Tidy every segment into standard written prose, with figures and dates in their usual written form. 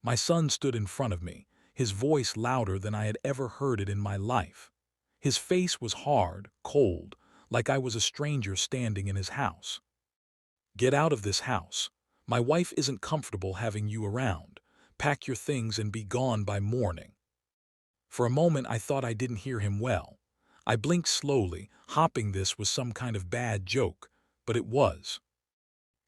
My son stood in front of me, his voice louder than I had ever heard it in my life. His face was hard, cold, like I was a stranger standing in his house. "Get out of this house. My wife isn't comfortable having you around. Pack your things and be gone by morning." For a moment I thought I didn't hear him well. I blinked slowly, hoping this was some kind of bad joke, but it was.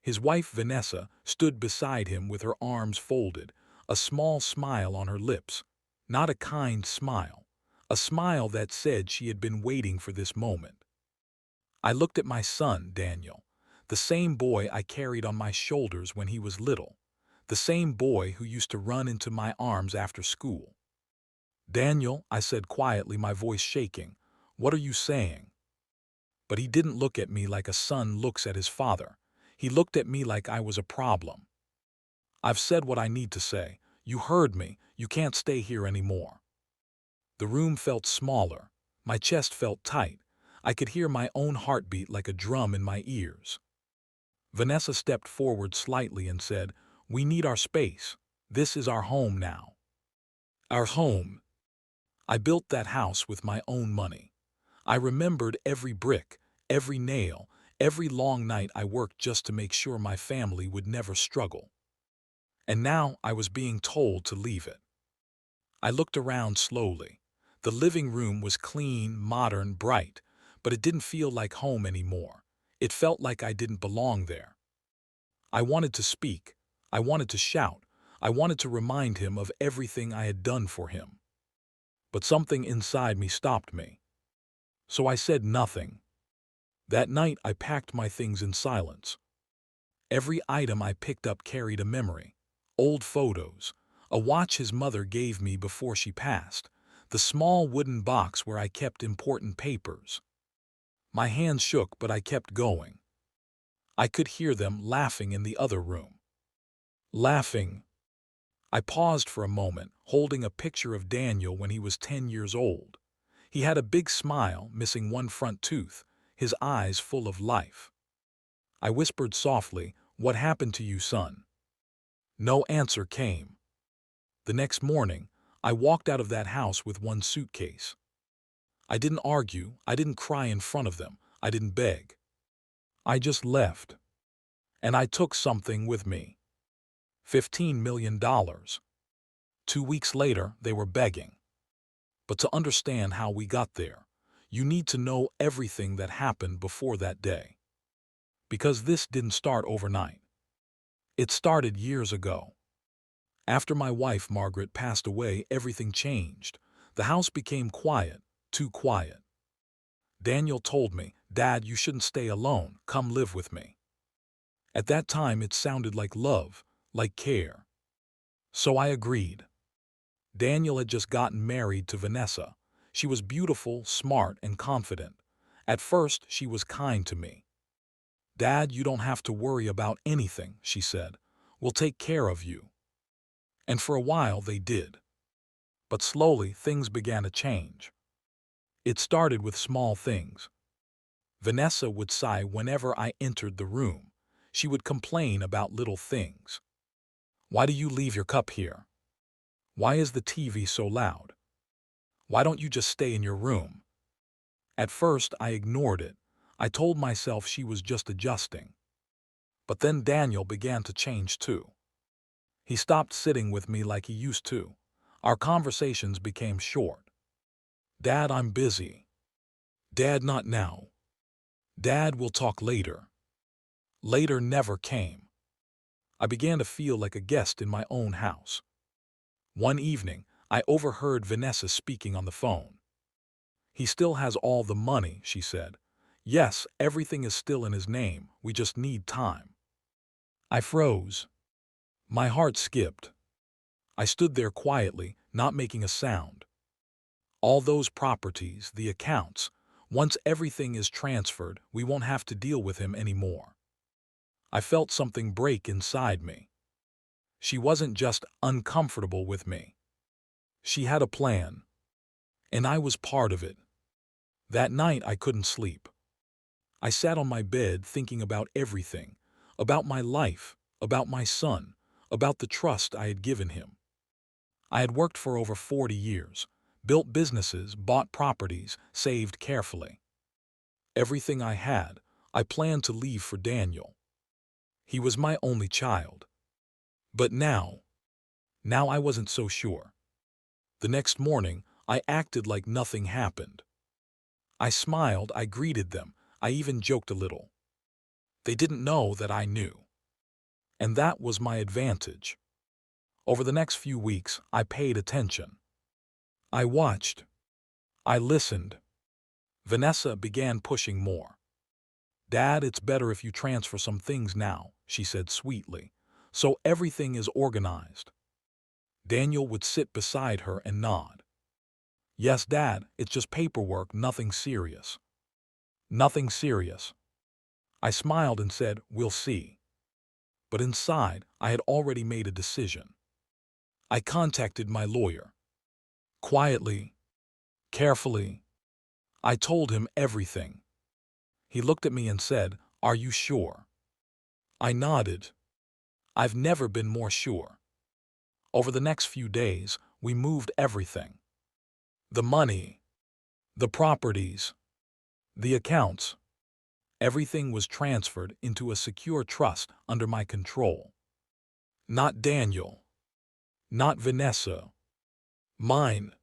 His wife Vanessa stood beside him with her arms folded, a small smile on her lips. Not a kind smile. A smile that said she had been waiting for this moment. I looked at my son, Daniel, the same boy I carried on my shoulders when he was little, the same boy who used to run into my arms after school. "Daniel," I said quietly, my voice shaking, "what are you saying?" But he didn't look at me like a son looks at his father. He looked at me like I was a problem. "I've said what I need to say. You heard me. You can't stay here anymore." The room felt smaller. My chest felt tight. I could hear my own heartbeat like a drum in my ears. Vanessa stepped forward slightly and said, "We need our space. This is our home now." Our home. I built that house with my own money. I remembered every brick, every nail, every long night I worked just to make sure my family would never struggle. And now I was being told to leave it. I looked around slowly. The living room was clean, modern, bright, but it didn't feel like home anymore. It felt like I didn't belong there. I wanted to speak. I wanted to shout. I wanted to remind him of everything I had done for him. But something inside me stopped me. So I said nothing. That night I packed my things in silence. Every item I picked up carried a memory. Old photos, a watch his mother gave me before she passed, the small wooden box where I kept important papers. My hands shook, but I kept going. I could hear them laughing in the other room. Laughing. I paused for a moment, holding a picture of Daniel when he was 10 years old. He had a big smile, missing one front tooth, his eyes full of life. I whispered softly, "What happened to you, son?" No answer came. The next morning, I walked out of that house with one suitcase. I didn't argue, I didn't cry in front of them, I didn't beg. I just left. And I took something with me. $15 million. 2 weeks later, they were begging. But to understand how we got there, you need to know everything that happened before that day. Because this didn't start overnight. It started years ago. After my wife Margaret passed away, everything changed. The house became quiet, too quiet. Daniel told me, "Dad, you shouldn't stay alone, come live with me." At that time it sounded like love, like care. So I agreed. Daniel had just gotten married to Vanessa. She was beautiful, smart, and confident. At first, she was kind to me. "Dad, you don't have to worry about anything," she said. "We'll take care of you." And for a while they did. But slowly things began to change. It started with small things. Vanessa would sigh whenever I entered the room. She would complain about little things. "Why do you leave your cup here? Why is the TV so loud? Why don't you just stay in your room?" At first I ignored it. I told myself she was just adjusting. But then Daniel began to change too. He stopped sitting with me like he used to. Our conversations became short. "Dad, I'm busy." "Dad, not now." "Dad, we'll talk later." Later never came. I began to feel like a guest in my own house. One evening, I overheard Vanessa speaking on the phone. "He still has all the money," she said. "Yes, everything is still in his name. We just need time." I froze. My heart skipped. I stood there quietly, not making a sound. All those properties, the accounts, once everything is transferred, we won't have to deal with him anymore. I felt something break inside me. She wasn't just uncomfortable with me. She had a plan. And I was part of it. That night I couldn't sleep. I sat on my bed thinking about everything, about my life, about my son, about the trust I had given him. I had worked for over 40 years, built businesses, bought properties, saved carefully. Everything I had, I planned to leave for Daniel. He was my only child. But now I wasn't so sure. The next morning, I acted like nothing happened. I smiled, I greeted them, I even joked a little. They didn't know that I knew. And that was my advantage. Over the next few weeks, I paid attention. I watched. I listened. Vanessa began pushing more. "Dad, it's better if you transfer some things now," she said sweetly, "so everything is organized." Daniel would sit beside her and nod. "Yes, Dad, it's just paperwork, nothing serious." Nothing serious. I smiled and said, "We'll see." But inside, I had already made a decision. I contacted my lawyer. Quietly, carefully, I told him everything. He looked at me and said, "Are you sure?" I nodded. I've never been more sure. Over the next few days, we moved everything. The money, the properties, the accounts. Everything was transferred into a secure trust under my control. Not Daniel. Not Vanessa. Mine.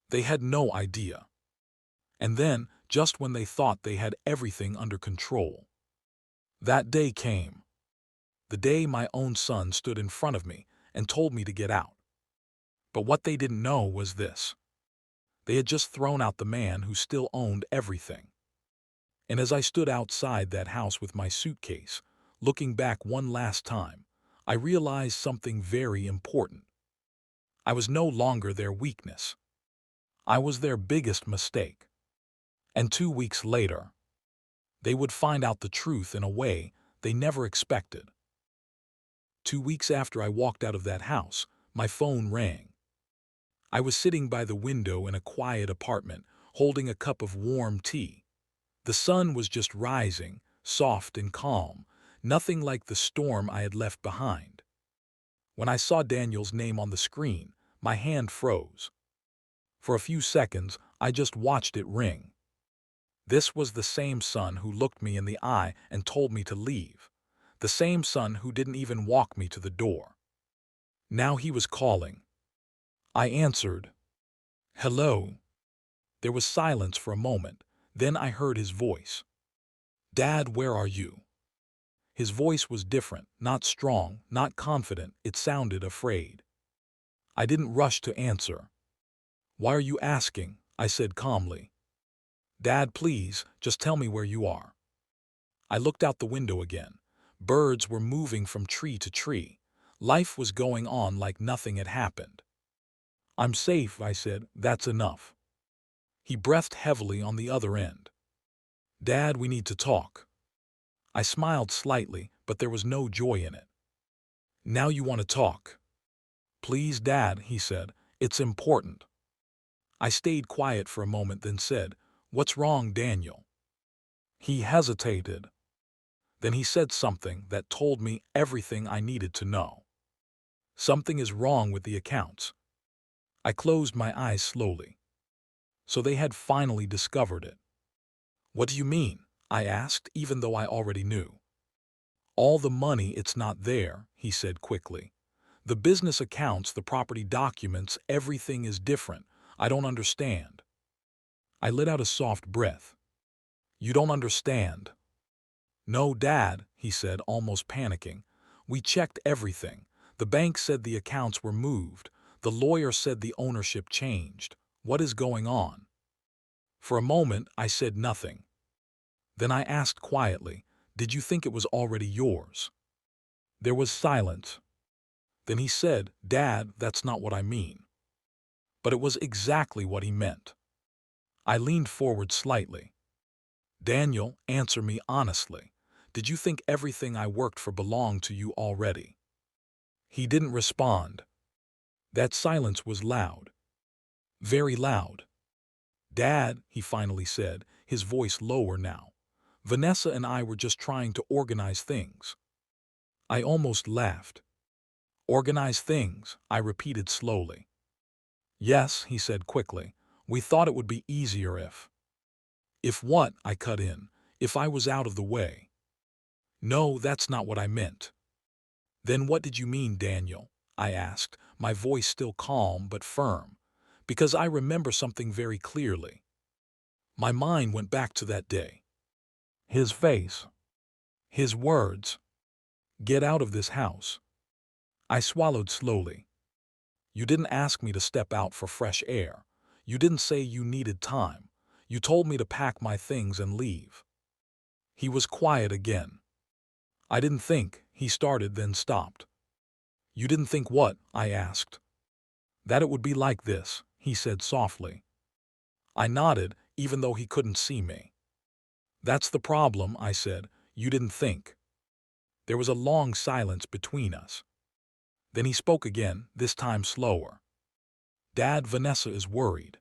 They had no idea. And then, just when they thought they had everything under control, that day came. The day my own son stood in front of me and told me to get out. But what they didn't know was this. They had just thrown out the man who still owned everything. And as I stood outside that house with my suitcase, looking back one last time, I realized something very important. I was no longer their weakness. I was their biggest mistake. And 2 weeks later, they would find out the truth in a way they never expected. 2 weeks after I walked out of that house, my phone rang. I was sitting by the window in a quiet apartment, holding a cup of warm tea. The sun was just rising, soft and calm, nothing like the storm I had left behind. When I saw Daniel's name on the screen, my hand froze. For a few seconds, I just watched it ring. This was the same son who looked me in the eye and told me to leave. The same son who didn't even walk me to the door. Now he was calling. I answered. "Hello." There was silence for a moment. Then I heard his voice. "Dad, where are you?" His voice was different, not strong, not confident. It sounded afraid. I didn't rush to answer. "Why are you asking?" I said calmly. "Dad, please, just tell me where you are." I looked out the window again. Birds were moving from tree to tree. Life was going on like nothing had happened. "I'm safe," I said. "That's enough." He breathed heavily on the other end. "Dad, we need to talk." I smiled slightly, but there was no joy in it. "Now you want to talk?" "Please, Dad," he said. "It's important." I stayed quiet for a moment, then said, "What's wrong, Daniel?" He hesitated. Then he said something that told me everything I needed to know. "Something is wrong with the accounts." I closed my eyes slowly. So they had finally discovered it. "What do you mean?" I asked, even though I already knew. "All the money, it's not there," he said quickly. "The business accounts, the property documents, everything is different. I don't understand." I let out a soft breath. "You don't understand?" "No, Dad," he said, almost panicking. "We checked everything. The bank said the accounts were moved. The lawyer said the ownership changed. What is going on?" For a moment, I said nothing. Then I asked quietly, "Did you think it was already yours?" There was silence. Then he said, "Dad, that's not what I mean." But it was exactly what he meant. I leaned forward slightly. "Daniel, answer me honestly. Did you think everything I worked for belonged to you already?" He didn't respond. That silence was loud. Very loud. "Dad," he finally said, his voice lower now. "Vanessa and I were just trying to organize things." I almost laughed. Organize things, I repeated slowly. Yes, he said quickly. We thought it would be easier if. If what? I cut in. If I was out of the way. No, that's not what I meant. Then what did you mean, Daniel? I asked, my voice still calm but firm, because I remember something very clearly. My mind went back to that day. His face. His words. Get out of this house. I swallowed slowly. You didn't ask me to step out for fresh air. You didn't say you needed time. You told me to pack my things and leave. He was quiet again. I didn't think, he started then stopped. You didn't think what? I asked. That it would be like this, he said softly. I nodded, even though he couldn't see me. That's the problem, I said. You didn't think. There was a long silence between us. Then he spoke again, this time slower. Dad, Vanessa is worried.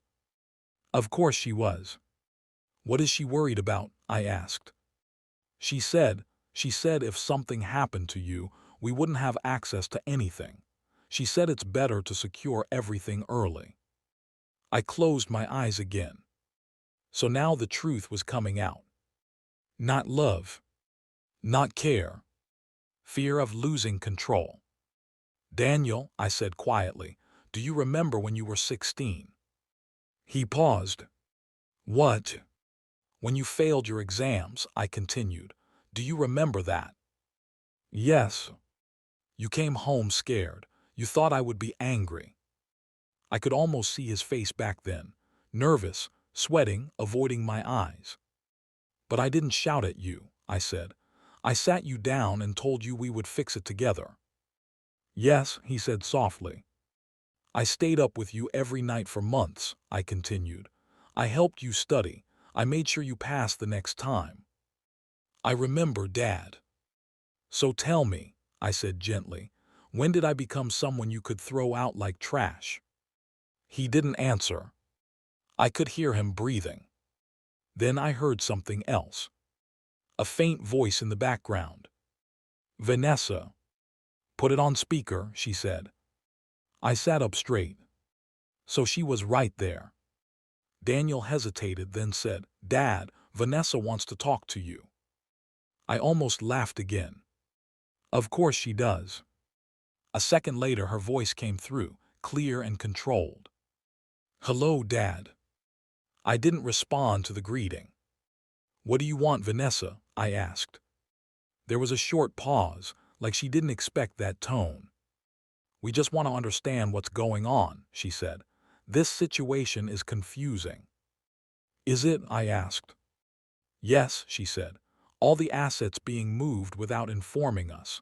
Of course she was. What is she worried about? I asked. She said if something happened to you, we wouldn't have access to anything. She said it's better to secure everything early. I closed my eyes again. So now the truth was coming out. Not love. Not care. Fear of losing control. Daniel, I said quietly, do you remember when you were 16? He paused. What? When you failed your exams, I continued. Do you remember that? Yes. You came home scared. You thought I would be angry. I could almost see his face back then, nervous, sweating, avoiding my eyes. But I didn't shout at you, I said. I sat you down and told you we would fix it together. Yes, he said softly. I stayed up with you every night for months, I continued. I helped you study. I made sure you passed the next time. I remember, Dad. So tell me, I said gently, when did I become someone you could throw out like trash? He didn't answer. I could hear him breathing. Then I heard something else. A faint voice in the background. Vanessa. Put it on speaker, she said. I sat up straight. So she was right there. Daniel hesitated, then said, Dad, Vanessa wants to talk to you. I almost laughed again. Of course she does. A second later her voice came through, clear and controlled. Hello, Dad. I didn't respond to the greeting. What do you want, Vanessa? I asked. There was a short pause, like she didn't expect that tone. We just want to understand what's going on, she said. This situation is confusing. Is it? I asked. Yes, she said. All the assets being moved without informing us.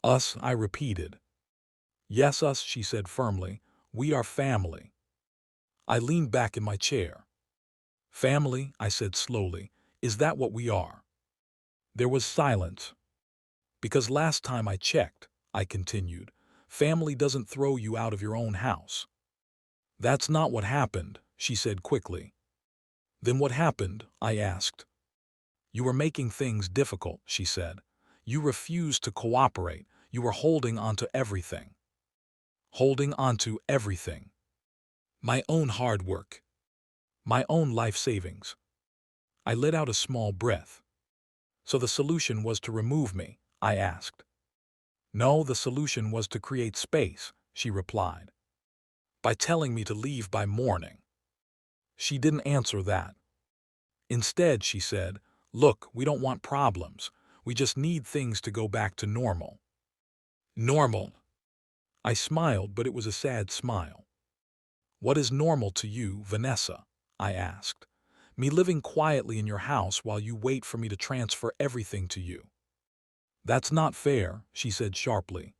Us, I repeated. Yes, us, she said firmly. We are family. I leaned back in my chair. Family, I said slowly. Is that what we are? There was silence. Because last time I checked, I continued, family doesn't throw you out of your own house. That's not what happened, she said quickly. Then what happened? I asked. You were making things difficult, she said. You refused to cooperate. You were holding on to everything. Holding on to everything. My own hard work. My own life savings. I let out a small breath. So the solution was to remove me, I asked. No, the solution was to create space, she replied. By telling me to leave by morning. She didn't answer that. Instead, she said, look, we don't want problems. We just need things to go back to normal. Normal. I smiled, but it was a sad smile. What is normal to you, Vanessa? I asked. Me living quietly in your house while you wait for me to transfer everything to you. That's not fair, she said sharply.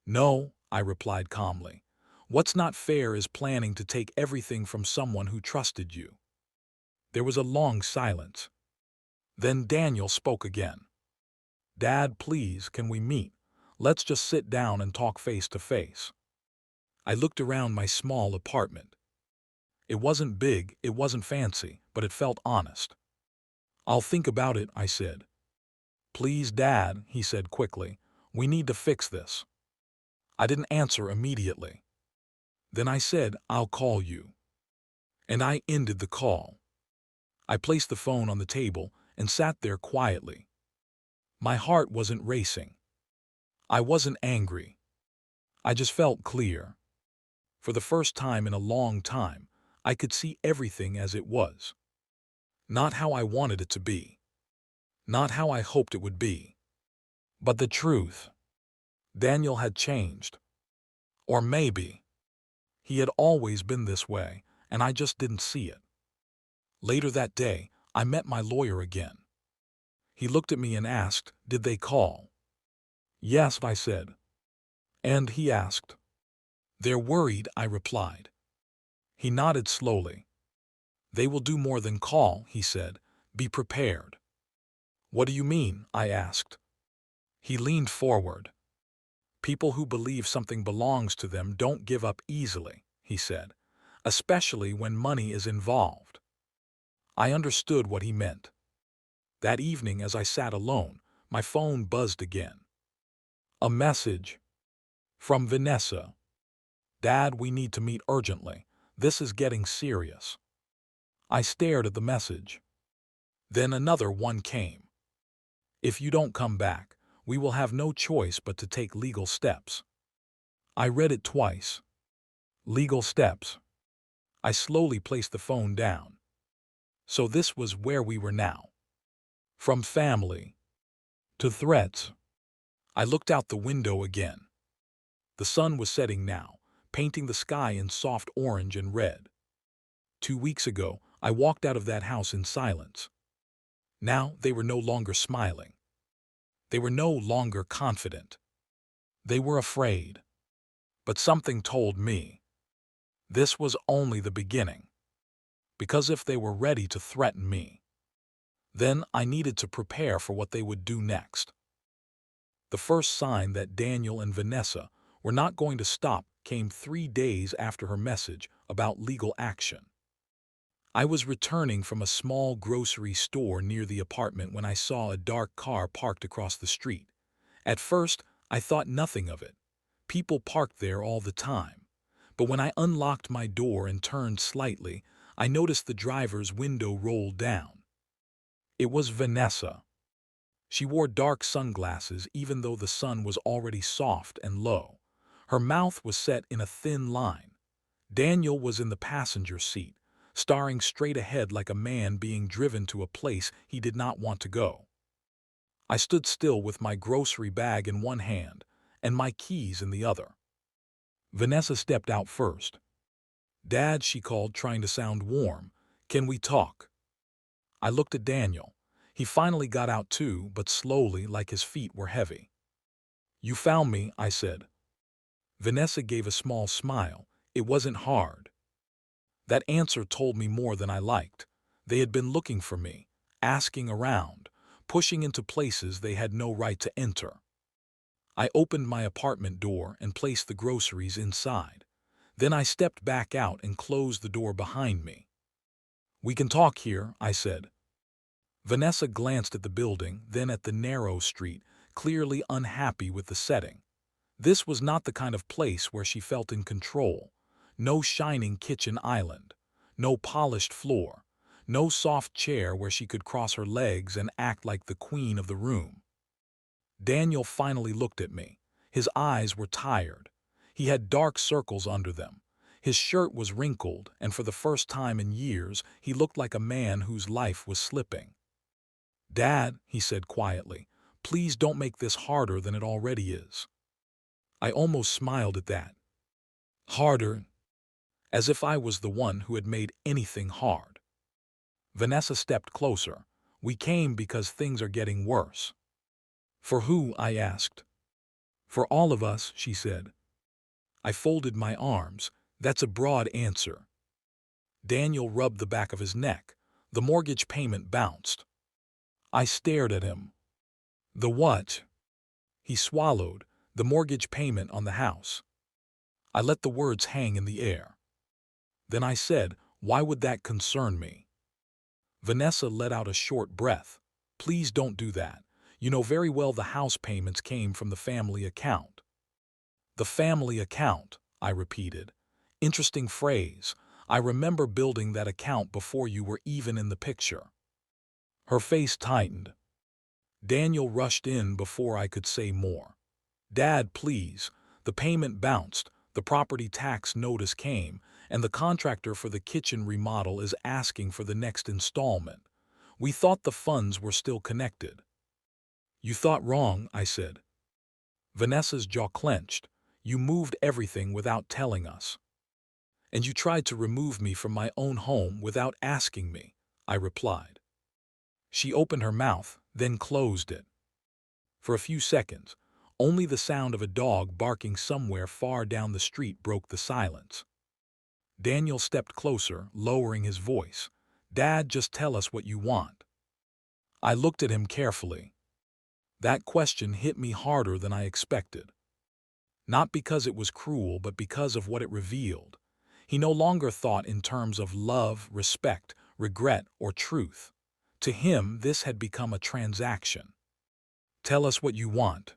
No, I replied calmly. What's not fair is planning to take everything from someone who trusted you. There was a long silence. Then Daniel spoke again. Dad, please, can we meet? Let's just sit down and talk face to face. I looked around my small apartment. It wasn't big, it wasn't fancy, but it felt honest. I'll think about it, I said. Please, Dad, he said quickly. We need to fix this. I didn't answer immediately. Then I said, "I'll call you." And I ended the call. I placed the phone on the table and sat there quietly. My heart wasn't racing. I wasn't angry. I just felt clear. For the first time in a long time, I could see everything as it was. Not how I wanted it to be. Not how I hoped it would be. But the truth. Daniel had changed. Or maybe he had always been this way, and I just didn't see it. Later that day, I met my lawyer again. He looked at me and asked, "Did they call?" "Yes," I said. And he asked. "They're worried," I replied. He nodded slowly. "They will do more than call," he said. "Be prepared." "What do you mean?" I asked. He leaned forward. "People who believe something belongs to them don't give up easily," he said, "especially when money is involved." I understood what he meant. That evening, as I sat alone, my phone buzzed again. A message. From Vanessa. "Dad, we need to meet urgently. This is getting serious." I stared at the message. Then another one came. "If you don't come back, we will have no choice but to take legal steps." I read it twice. Legal steps. I slowly placed the phone down. So this was where we were now. From family to threats. I looked out the window again. The sun was setting now, painting the sky in soft orange and red. 2 weeks ago, I walked out of that house in silence. Now they were no longer smiling. They were no longer confident. They were afraid. But something told me this was only the beginning. Because if they were ready to threaten me, then I needed to prepare for what they would do next. The first sign that Daniel and Vanessa were not going to stop came 3 days after her message about legal action. I was returning from a small grocery store near the apartment when I saw a dark car parked across the street. At first, I thought nothing of it. People parked there all the time. But when I unlocked my door and turned slightly, I noticed the driver's window rolled down. It was Vanessa. She wore dark sunglasses even though the sun was already soft and low. Her mouth was set in a thin line. Daniel was in the passenger seat, staring straight ahead like a man being driven to a place he did not want to go. I stood still with my grocery bag in one hand and my keys in the other. Vanessa stepped out first. "Dad," she called, trying to sound warm, "can we talk?" I looked at Daniel. He finally got out too, but slowly, like his feet were heavy. "You found me," I said. Vanessa gave a small smile. It wasn't hard. That answer told me more than I liked. They had been looking for me, asking around, pushing into places they had no right to enter. I opened my apartment door and placed the groceries inside. Then I stepped back out and closed the door behind me. "We can talk here," I said. Vanessa glanced at the building, then at the narrow street, clearly unhappy with the setting. This was not the kind of place where she felt in control. No shining kitchen island, no polished floor, no soft chair where she could cross her legs and act like the queen of the room. Daniel finally looked at me. His eyes were tired. He had dark circles under them. His shirt was wrinkled, and for the first time in years, he looked like a man whose life was slipping. "Dad," he said quietly, "please don't make this harder than it already is." I almost smiled at that. Harder? As if I was the one who had made anything hard. Vanessa stepped closer. "We came because things are getting worse." "For who?" I asked. "For all of us," she said. I folded my arms. "That's a broad answer." Daniel rubbed the back of his neck. The mortgage payment bounced. I stared at him. "The what?" He swallowed. "The mortgage payment on the house." I let the words hang in the air. Then I said, "Why would that concern me?" Vanessa let out a short breath. "Please don't do that. You know very well the house payments came from the family account." The family account, I repeated. Interesting phrase. I remember building that account before you were even in the picture. Her face tightened. Daniel rushed in before I could say more. Dad, please. The payment bounced, the property tax notice came, and the contractor for the kitchen remodel is asking for the next installment. We thought the funds were still connected. You thought wrong, I said. Vanessa's jaw clenched. You moved everything without telling us. And you tried to remove me from my own home without asking me, I replied. She opened her mouth, then closed it. For a few seconds, only the sound of a dog barking somewhere far down the street broke the silence. Daniel stepped closer, lowering his voice. Dad, just tell us what you want. I looked at him carefully. That question hit me harder than I expected. Not because it was cruel, but because of what it revealed. He no longer thought in terms of love, respect, regret, or truth. To him, this had become a transaction. Tell us what you want.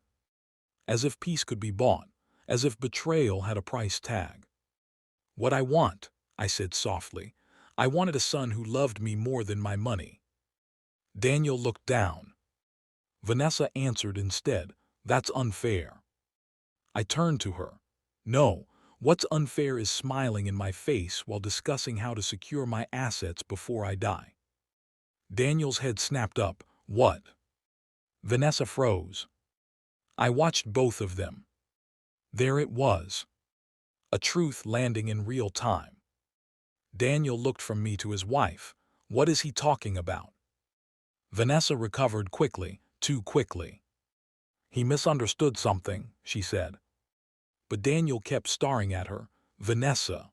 As if peace could be bought, as if betrayal had a price tag. What I want, I said softly. I wanted a son who loved me more than my money. Daniel looked down. Vanessa answered instead, That's unfair. I turned to her. No, what's unfair is smiling in my face while discussing how to secure my assets before I die. Daniel's head snapped up. What? Vanessa froze. I watched both of them. There it was. A truth landing in real time. Daniel looked from me to his wife. What is he talking about? Vanessa recovered quickly, too quickly. He misunderstood something, she said. But Daniel kept staring at her. Vanessa.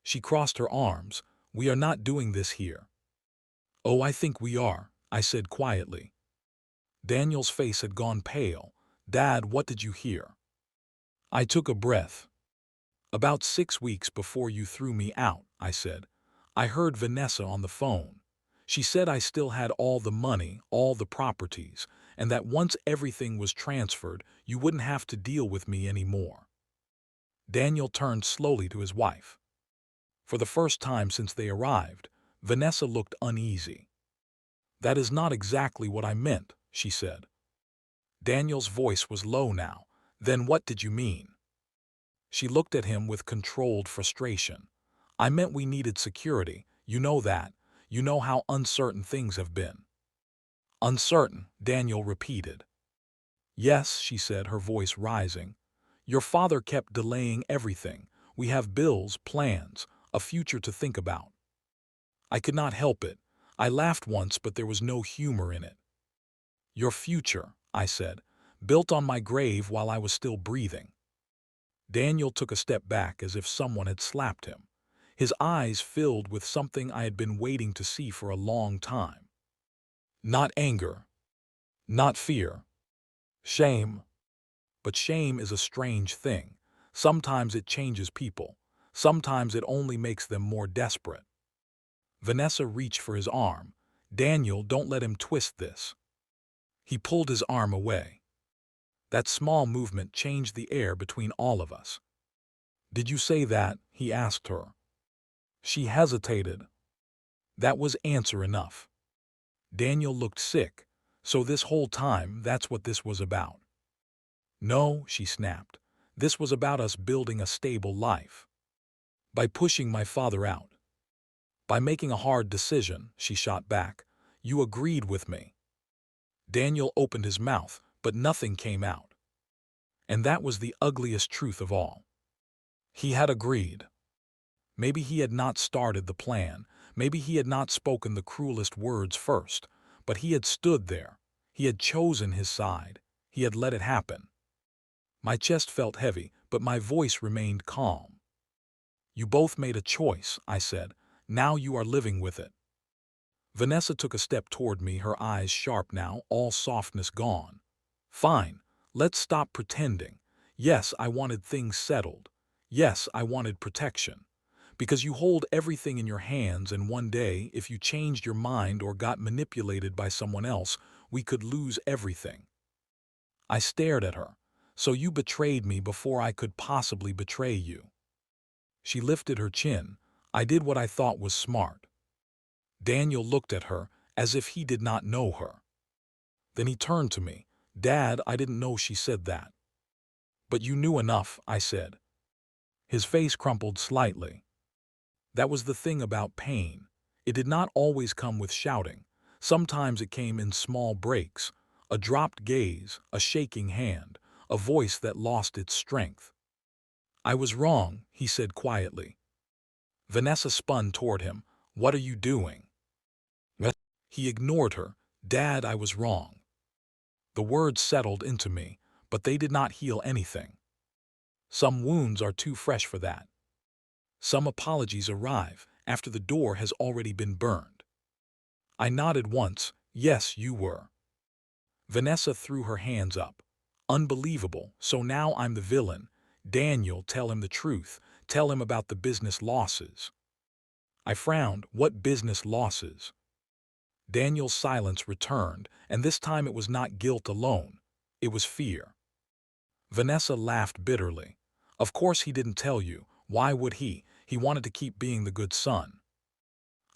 She crossed her arms. We are not doing this here. Oh, I think we are, I said quietly. Daniel's face had gone pale. Dad, what did you hear? I took a breath. About 6 weeks before you threw me out, I said. I heard Vanessa on the phone. She said I still had all the money, all the properties, and that once everything was transferred, you wouldn't have to deal with me anymore. Daniel turned slowly to his wife. For the first time since they arrived, Vanessa looked uneasy. That is not exactly what I meant, she said. Daniel's voice was low now. Then what did you mean? She looked at him with controlled frustration. I meant we needed security. You know that. You know how uncertain things have been. Uncertain, Daniel repeated. Yes, she said, her voice rising. Your father kept delaying everything. We have bills, plans, a future to think about. I could not help it. I laughed once, but there was no humor in it. Your future, I said, built on my grave while I was still breathing. Daniel took a step back as if someone had slapped him. His eyes filled with something I had been waiting to see for a long time. Not anger. Not fear. Shame. But shame is a strange thing. Sometimes it changes people. Sometimes it only makes them more desperate. Vanessa reached for his arm. Daniel, don't let him twist this. He pulled his arm away. That small movement changed the air between all of us. Did you say that? He asked her. She hesitated. That was answer enough. Daniel looked sick. So this whole time, that's what this was about. No, she snapped. This was about us building a stable life. By pushing my father out. By making a hard decision, she shot back. You agreed with me. Daniel opened his mouth, but nothing came out. And that was the ugliest truth of all. He had agreed. Maybe he had not started the plan. Maybe he had not spoken the cruelest words first. But he had stood there. He had chosen his side. He had let it happen. My chest felt heavy, but my voice remained calm. You both made a choice, I said. Now you are living with it. Vanessa took a step toward me, her eyes sharp now, all softness gone. Fine, let's stop pretending. Yes, I wanted things settled. Yes, I wanted protection. Because you hold everything in your hands, and one day, if you changed your mind or got manipulated by someone else, we could lose everything. I stared at her. So you betrayed me before I could possibly betray you. She lifted her chin. I did what I thought was smart. Daniel looked at her as if he did not know her. Then he turned to me. Dad, I didn't know she said that. But you knew enough, I said. His face crumpled slightly. That was the thing about pain. It did not always come with shouting. Sometimes it came in small breaks, a dropped gaze, a shaking hand, a voice that lost its strength. I was wrong, he said quietly. Vanessa spun toward him. What are you doing? He ignored her. Dad, I was wrong. The words settled into me, but they did not heal anything. Some wounds are too fresh for that. Some apologies arrive after the door has already been burned. I nodded once. Yes, you were. Vanessa threw her hands up. Unbelievable, so now I'm the villain. Daniel, tell him the truth. Tell him about the business losses. I frowned. What business losses? Daniel's silence returned, and this time it was not guilt alone. It was fear. Vanessa laughed bitterly. Of course he didn't tell you. Why would he? He wanted to keep being the good son.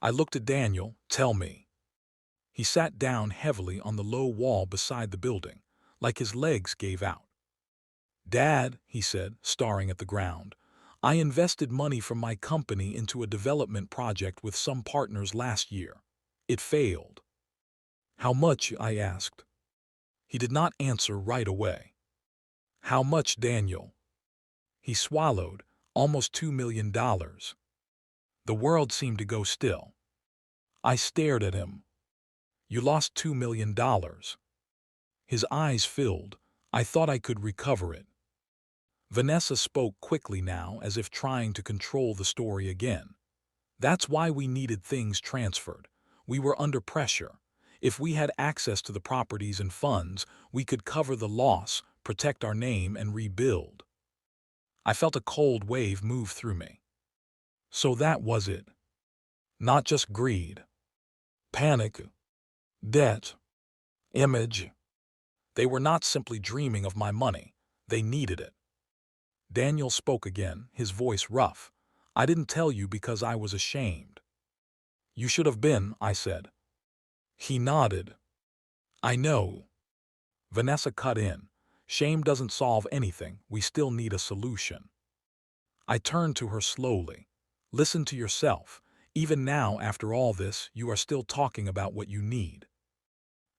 I looked at Daniel. Tell me. He sat down heavily on the low wall beside the building, like his legs gave out. Dad, he said, staring at the ground, I invested money from my company into a development project with some partners last year. It failed. How much? I asked. He did not answer right away. How much, Daniel? He swallowed. Almost $2 million. The world seemed to go still. I stared at him. You lost $2 million. His eyes filled. I thought I could recover it. Vanessa spoke quickly now, as if trying to control the story again. That's why we needed things transferred. We were under pressure. If we had access to the properties and funds, we could cover the loss, protect our name, and rebuild. I felt a cold wave move through me. So that was it. Not just greed. Panic. Debt. Image. They were not simply dreaming of my money. They needed it. Daniel spoke again, his voice rough. I didn't tell you because I was ashamed. You should have been, I said. He nodded. I know. Vanessa cut in. Shame doesn't solve anything. We still need a solution. I turned to her slowly. Listen to yourself. Even now, after all this, you are still talking about what you need.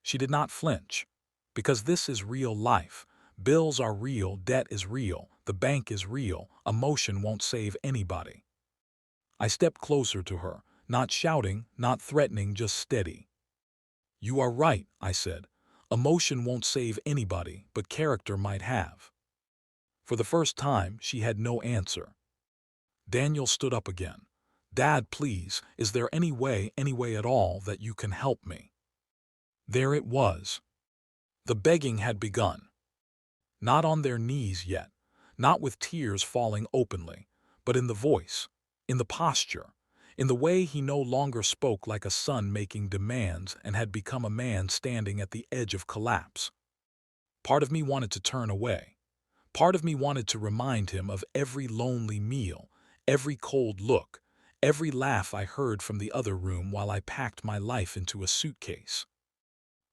She did not flinch. Because this is real life. Bills are real, debt is real, the bank is real, emotion won't save anybody. I stepped closer to her, not shouting, not threatening, just steady. You are right, I said. Emotion won't save anybody, but character might have. For the first time, she had no answer. Daniel stood up again. Dad, please, is there any way at all, that you can help me? There it was. The begging had begun. Not on their knees yet, not with tears falling openly, but in the voice, in the posture, in the way he no longer spoke like a son making demands and had become a man standing at the edge of collapse. Part of me wanted to turn away. Part of me wanted to remind him of every lonely meal, every cold look, every laugh I heard from the other room while I packed my life into a suitcase.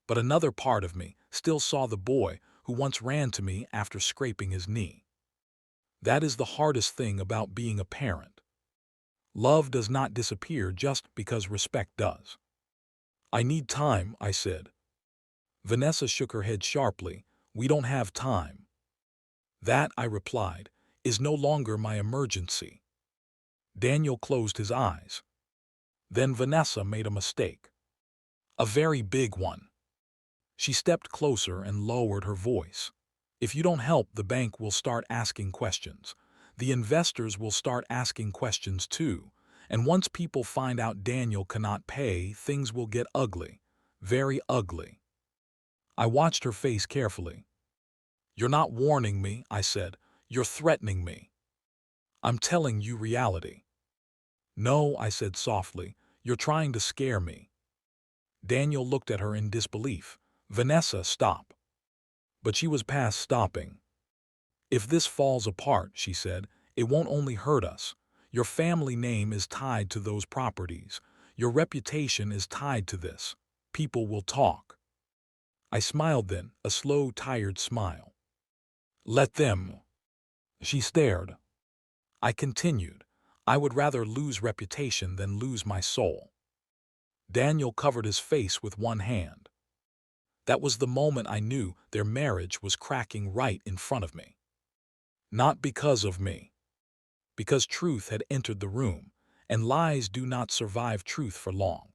But another part of me still saw the boy who once ran to me after scraping his knee. That is the hardest thing about being a parent. Love does not disappear just because respect does. I need time, I said. Vanessa shook her head sharply. We don't have time. That, I replied, is no longer my emergency. Daniel closed his eyes. Then Vanessa made a mistake. A very big one. She stepped closer and lowered her voice. If you don't help, the bank will start asking questions. The investors will start asking questions too. And once people find out Daniel cannot pay, things will get ugly. Very ugly. I watched her face carefully. You're not warning me, I said. You're threatening me. I'm telling you reality. No, I said softly. You're trying to scare me. Daniel looked at her in disbelief. Vanessa, stop. But she was past stopping. If this falls apart, she said, it won't only hurt us. Your family name is tied to those properties. Your reputation is tied to this. People will talk. I smiled then, a slow, tired smile. Let them. She stared. I continued. I would rather lose reputation than lose my soul. Daniel covered his face with one hand. That was the moment I knew their marriage was cracking right in front of me. Not because of me. Because truth had entered the room, and lies do not survive truth for long.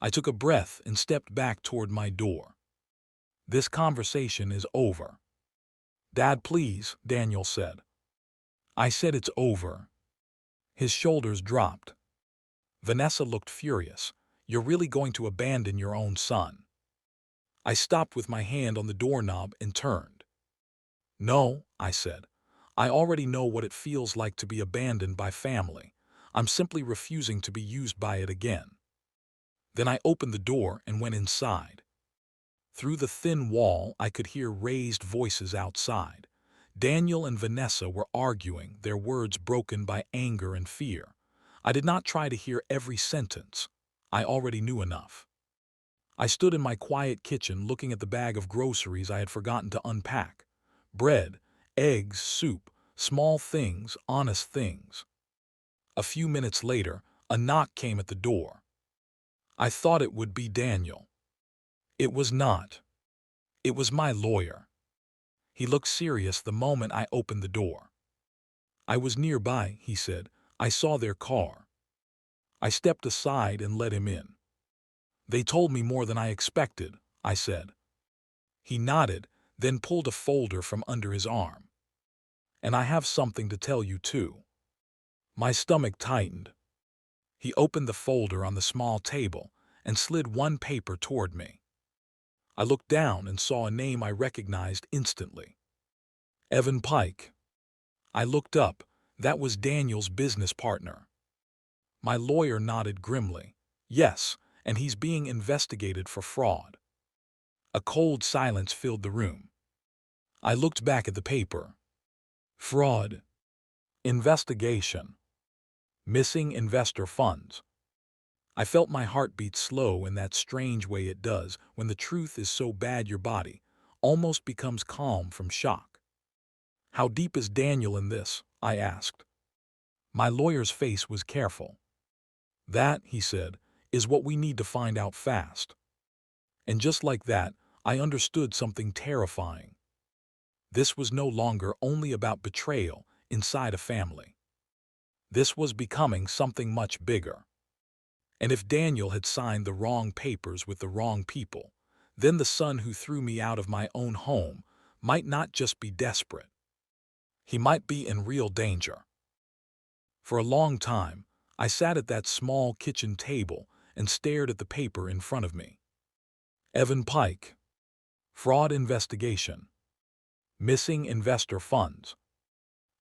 I took a breath and stepped back toward my door. This conversation is over. Dad, please, Daniel said. I said it's over. His shoulders dropped. Vanessa looked furious. You're really going to abandon your own son? I stopped with my hand on the doorknob and turned. No, I said. I already know what it feels like to be abandoned by family. I'm simply refusing to be used by it again. Then I opened the door and went inside. Through the thin wall, I could hear raised voices outside. Daniel and Vanessa were arguing, their words broken by anger and fear. I did not try to hear every sentence. I already knew enough. I stood in my quiet kitchen looking at the bag of groceries I had forgotten to unpack. Bread, eggs, soup, small things, honest things. A few minutes later, a knock came at the door. I thought it would be Daniel. It was not. It was my lawyer. He looked serious the moment I opened the door. I was nearby, he said. I saw their car. I stepped aside and let him in. They told me more than I expected, I said. He nodded, then pulled a folder from under his arm. And I have something to tell you too. My stomach tightened. He opened the folder on the small table and slid one paper toward me. I looked down and saw a name I recognized instantly. Evan Pike. I looked up. That was Daniel's business partner. My lawyer nodded grimly. Yes, and he's being investigated for fraud. A cold silence filled the room. I looked back at the paper. Fraud. Investigation. Missing investor funds. I felt my heart beat slow in that strange way it does when the truth is so bad your body almost becomes calm from shock. How deep is Daniel in this? I asked. My lawyer's face was careful. That, he said, is what we need to find out fast. And just like that, I understood something terrifying. This was no longer only about betrayal inside a family. This was becoming something much bigger. And if Daniel had signed the wrong papers with the wrong people, then the son who threw me out of my own home might not just be desperate. He might be in real danger. For a long time, I sat at that small kitchen table and stared at the paper in front of me. Evan Pike. Fraud investigation. Missing investor funds.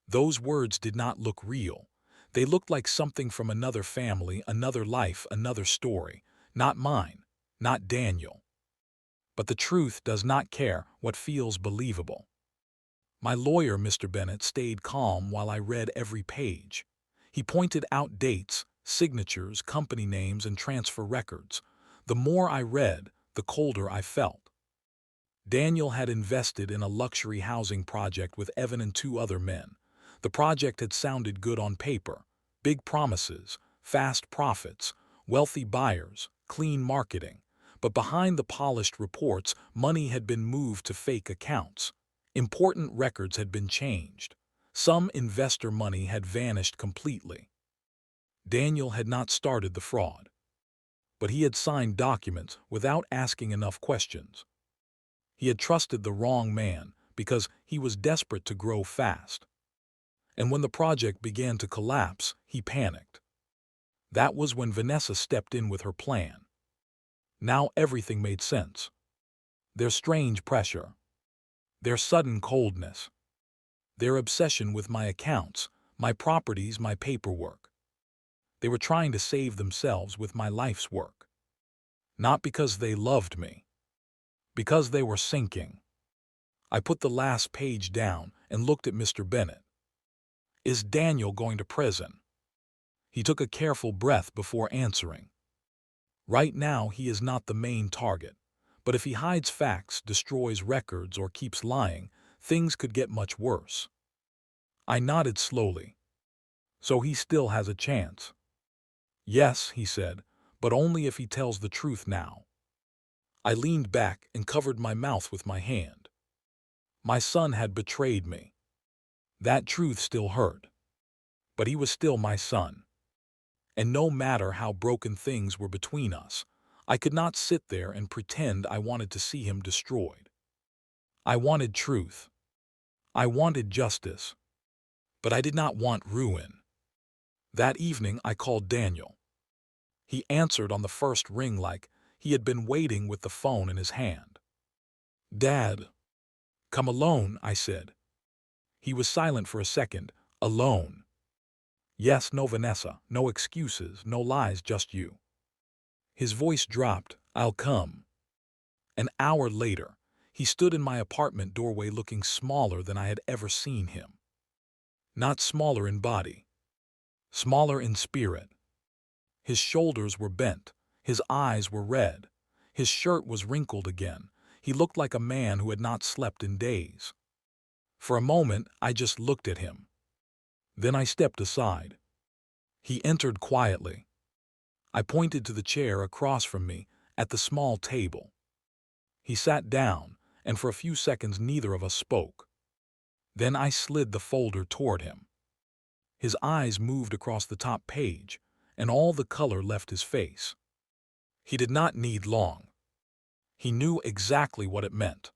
Those words did not look real. They looked like something from another family, another life, another story. Not mine, not Daniel. But the truth does not care what feels believable. My lawyer, Mr. Bennett, stayed calm while I read every page. He pointed out dates, signatures, company names, and transfer records. The more I read, the colder I felt. Daniel had invested in a luxury housing project with Evan and two other men. The project had sounded good on paper. Big promises, fast profits, wealthy buyers, clean marketing. But behind the polished reports, money had been moved to fake accounts. Important records had been changed. Some investor money had vanished completely. Daniel had not started the fraud, but he had signed documents without asking enough questions. He had trusted the wrong man because he was desperate to grow fast. And when the project began to collapse, he panicked. That was when Vanessa stepped in with her plan. Now everything made sense. Their strange pressure, their sudden coldness, their obsession with my accounts, my properties, my paperwork. They were trying to save themselves with my life's work. Not because they loved me, because they were sinking. I put the last page down and looked at Mr. Bennett. "Is Daniel going to prison?" He took a careful breath before answering. "Right now, he is not the main target. But if he hides facts, destroys records, or keeps lying, things could get much worse." I nodded slowly. "So he still has a chance?" "Yes," he said, "but only if he tells the truth now." I leaned back and covered my mouth with my hand. My son had betrayed me. That truth still hurt. But he was still my son. And no matter how broken things were between us, I could not sit there and pretend I wanted to see him destroyed. I wanted truth. I wanted justice. But I did not want ruin. That evening I called Daniel. He answered on the first ring like he had been waiting with the phone in his hand. "Dad." "Come alone," I said. He was silent for a second. "Alone?" "Yes, no Vanessa, no excuses, no lies, just you." His voice dropped. "I'll come." An hour later, he stood in my apartment doorway looking smaller than I had ever seen him. Not smaller in body, smaller in spirit. His shoulders were bent, his eyes were red, his shirt was wrinkled again. He looked like a man who had not slept in days. For a moment, I just looked at him. Then I stepped aside. He entered quietly. I pointed to the chair across from me at the small table. He sat down, and for a few seconds neither of us spoke. Then I slid the folder toward him. His eyes moved across the top page, and all the color left his face. He did not need long. He knew exactly what it meant.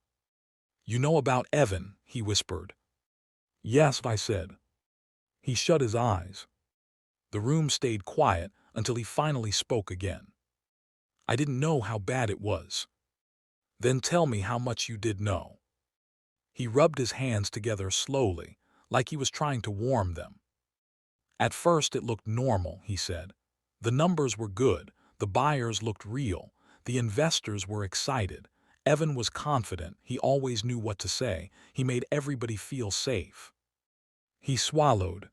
"You know about Evan," he whispered. "Yes," I said. He shut his eyes. The room stayed quiet until he finally spoke again. "I didn't know how bad it was." "Then tell me how much you did know." He rubbed his hands together slowly, like he was trying to warm them. "At first it looked normal," he said. "The numbers were good, the buyers looked real, the investors were excited. Evan was confident, he always knew what to say, he made everybody feel safe." He swallowed.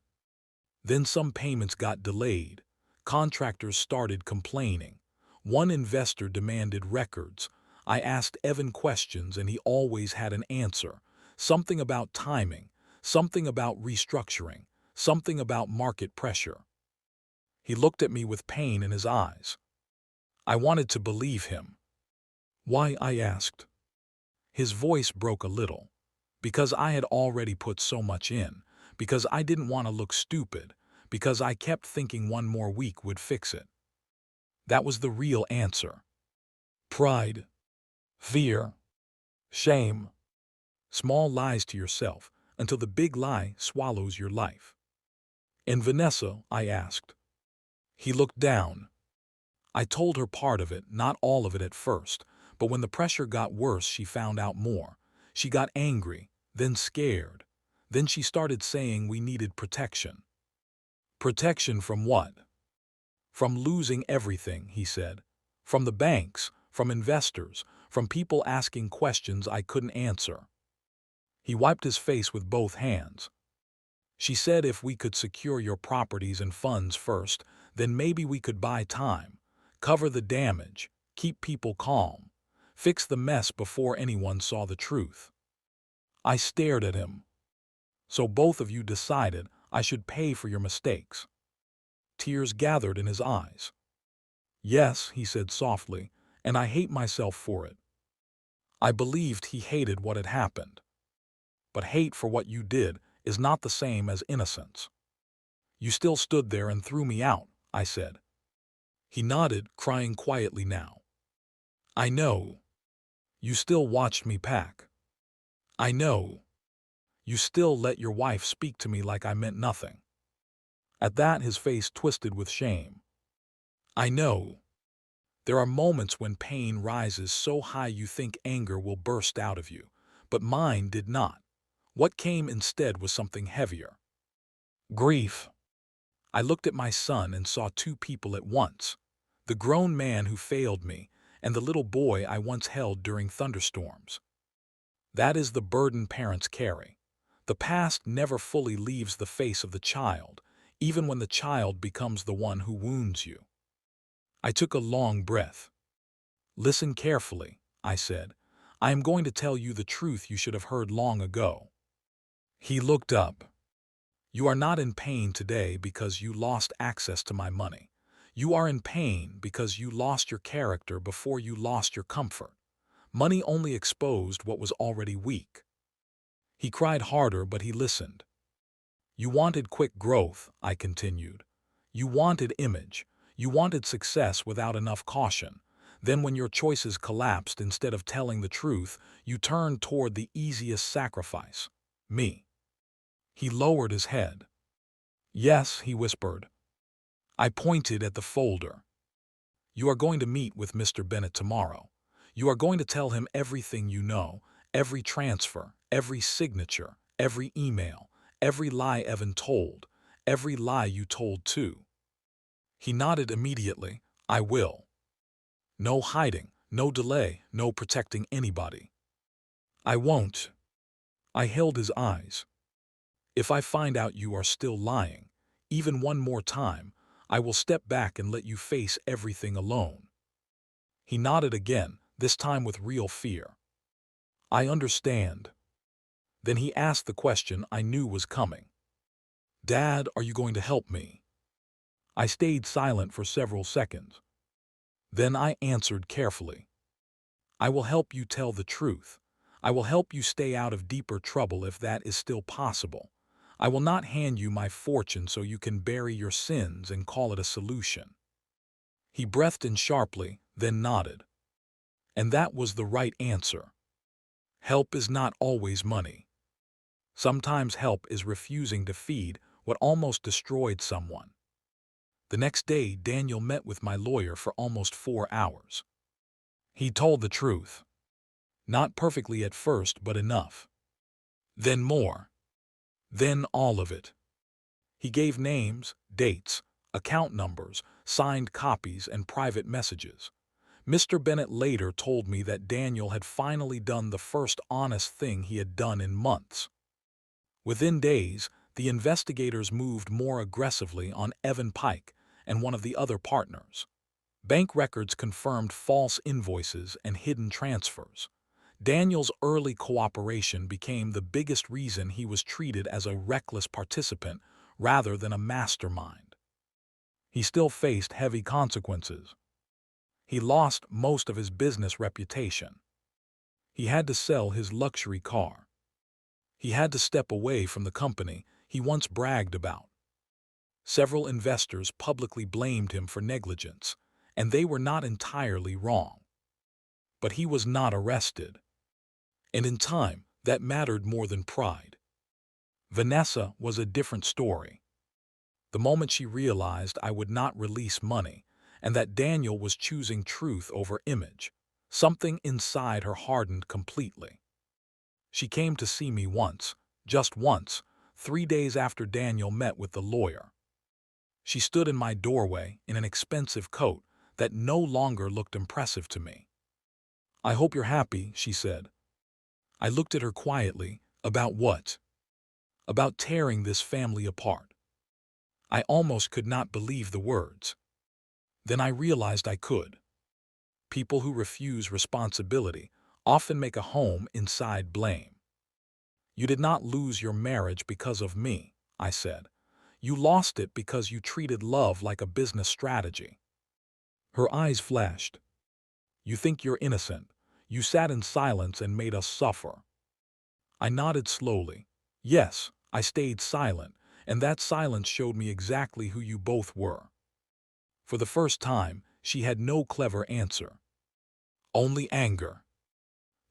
"Then some payments got delayed. Contractors started complaining. One investor demanded records. I asked Evan questions and he always had an answer. Something about timing, something about restructuring, something about market pressure." He looked at me with pain in his eyes. I wanted to believe him. "Why?" I asked. His voice broke a little. "Because I had already put so much in. Because I didn't want to look stupid. Because I kept thinking one more week would fix it." That was the real answer. Pride, fear, shame. Small lies to yourself until the big lie swallows your life. "And Vanessa?" I asked. He looked down. "I told her part of it, not all of it at first, but when the pressure got worse she found out more. She got angry, then scared. Then she started saying we needed protection." "Protection from what?" "From losing everything," he said. "From the banks, from investors, from people asking questions I couldn't answer." He wiped his face with both hands. "She said if we could secure your properties and funds first, then maybe we could buy time, cover the damage, keep people calm, fix the mess before anyone saw the truth." I stared at him. "So both of you decided I should pay for your mistakes?" Tears gathered in his eyes. "Yes," he said softly, "and I hate myself for it." I believed he hated what had happened. But hate for what you did is not the same as innocence. "You still stood there and threw me out," I said. He nodded, crying quietly now. "I know. You still watched me pack. I know. You still let your wife speak to me like I meant nothing." At that his face twisted with shame. "I know. There are moments when pain rises so high you think anger will burst out of you, but mine did not. What came instead was something heavier. Grief." I looked at my son and saw two people at once. The grown man who failed me and the little boy I once held during thunderstorms. That is the burden parents carry. The past never fully leaves the face of the child, even when the child becomes the one who wounds you. I took a long breath. Listen carefully, I said. I am going to tell you the truth you should have heard long ago. He looked up. You are not in pain today because you lost access to my money. You are in pain because you lost your character before you lost your comfort. Money only exposed what was already weak. He cried harder, but he listened. You wanted quick growth, I continued. You wanted image. You wanted success without enough caution. Then when your choices collapsed, instead of telling the truth, you turned toward the easiest sacrifice, me. He lowered his head. Yes, he whispered. I pointed at the folder. You are going to meet with Mr. Bennett tomorrow. You are going to tell him everything you know, every transfer, every signature, every email, every lie Evan told, every lie you told too. He nodded immediately. I will. No hiding, no delay, no protecting anybody. I won't. I held his eyes. If I find out you are still lying, even one more time, I will step back and let you face everything alone. He nodded again, this time with real fear. I understand. Then he asked the question I knew was coming. Dad, are you going to help me? I stayed silent for several seconds. Then I answered carefully. I will help you tell the truth. I will help you stay out of deeper trouble if that is still possible. I will not hand you my fortune so you can bury your sins and call it a solution. He breathed in sharply, then nodded. And that was the right answer. Help is not always money. Sometimes help is refusing to feed what almost destroyed someone. The next day, Daniel met with my lawyer for almost 4 hours. He told the truth. Not perfectly at first, but enough. Then more. Then all of it. He gave names, dates, account numbers, signed copies, and private messages. Mr. Bennett later told me that Daniel had finally done the first honest thing he had done in months. Within days, the investigators moved more aggressively on Evan Pike and one of the other partners. Bank records confirmed false invoices and hidden transfers. Daniel's early cooperation became the biggest reason he was treated as a reckless participant rather than a mastermind. He still faced heavy consequences. He lost most of his business reputation. He had to sell his luxury car. He had to step away from the company he once bragged about. Several investors publicly blamed him for negligence, and they were not entirely wrong. But he was not arrested. And in time, that mattered more than pride. Vanessa was a different story. The moment she realized I would not release money, and that Daniel was choosing truth over image, something inside her hardened completely. She came to see me once, just once, 3 days after Daniel met with the lawyer. She stood in my doorway in an expensive coat that no longer looked impressive to me. I hope you're happy, she said. I looked at her quietly. About what? About tearing this family apart. I almost could not believe the words. Then I realized I could. People who refuse responsibility often make a home inside blame. You did not lose your marriage because of me, I said. You lost it because you treated love like a business strategy. Her eyes flashed. You think you're innocent. You sat in silence and made us suffer. I nodded slowly. Yes, I stayed silent, and that silence showed me exactly who you both were. For the first time, she had no clever answer. Only anger.